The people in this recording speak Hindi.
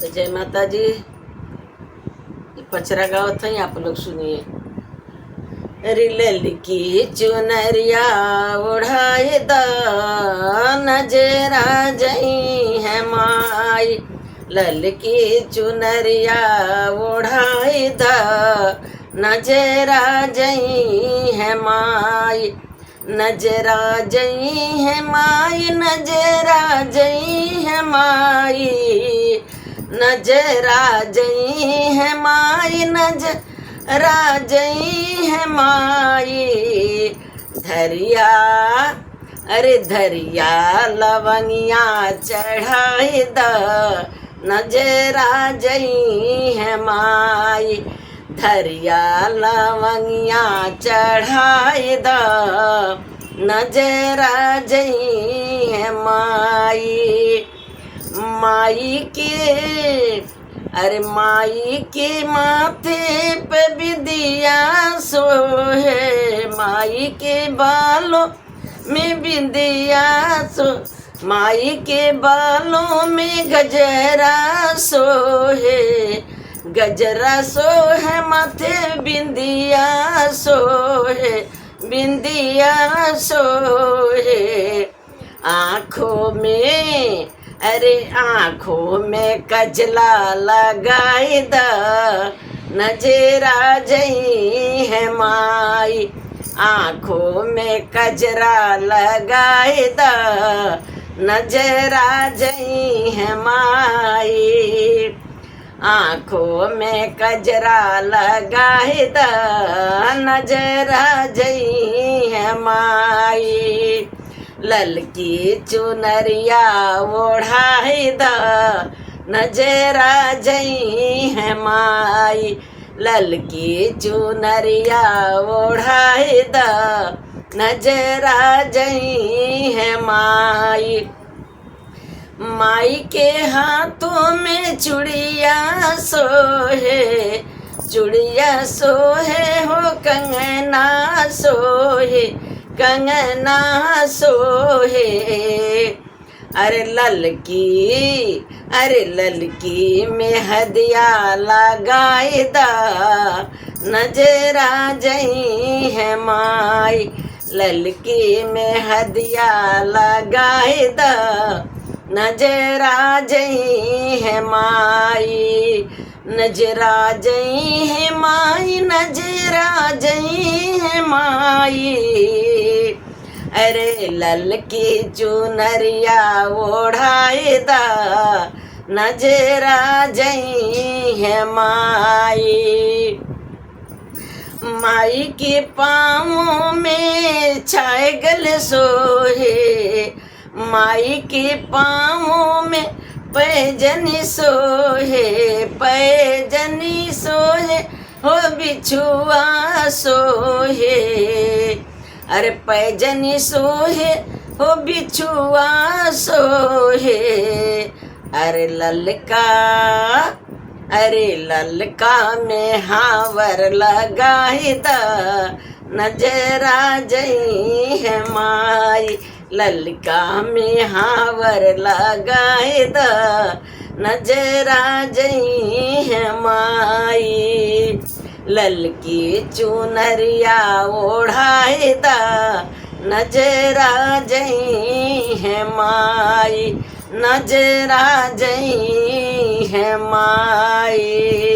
तो जय माता जी। पचरा गाँव था ही आप लोग सुनिए। रिलल की चुनरिया ओढ़ाए द नजरा जई है माई। लल की चुनरिया ओढ़ाए द नजरा जई है माई। नजरा जई है माई, नजरा जई है माई, नजरा जई है माई, नजरा जई है माई। धरिया अरे धरिया लवंगिया चढ़ाई द नजरा जई है माई। धरिया लवंगिया चढ़ाई द नजरा जई है माई। माई के अरे माई के माथे पे बिंदिया सोहे, माई के बालों में बिंदिया सो, माई के बालों में गजरा सोहे, गजरा सोहे माथे बिंदिया सोहे, बिंदिया सोहे। आँखों में अरे आँखों में कजला लगाई द नजरा जई है माई। आँखों में कजरा लगाई द नजरा जई है माई। आँखों में कजरा लगाई द नजरा जई है माई। ललकी चुनरिया ओढ़ाई द नजरा जई है माई। ललकी चुनरिया ओढ़ाई द नजरा जई है माई। माई के हाथों में चूड़िया सोहे, चूड़िया सोहे हो कंगना सोहे, कंगना सोहे। अरे ललकी में हदिया लगाई द नजरा जई है माई। ललकी में हदिया लगाई द नजरा जई है माई। नजरा जई है माई, नजरा जई है माई। अरे ललकी चुनरिया ओढ़ाई द नजरा जई है माई। माई के पाँवों में छागल सोहे, माई के पाँवों में पैजनी सोहे, पैजनी सोहे हो बिछुआ सोहे। अरे पैजनी सोहे हो बिछुआ सोहे। अरे ललका में हावर लगाई द नजरा जई है माई। ललका में हावर लगाई द नजरा जई है माई। ललकी चुनरिया ओढ़ाई द नजरा जई है माई, नजरा जई है माई।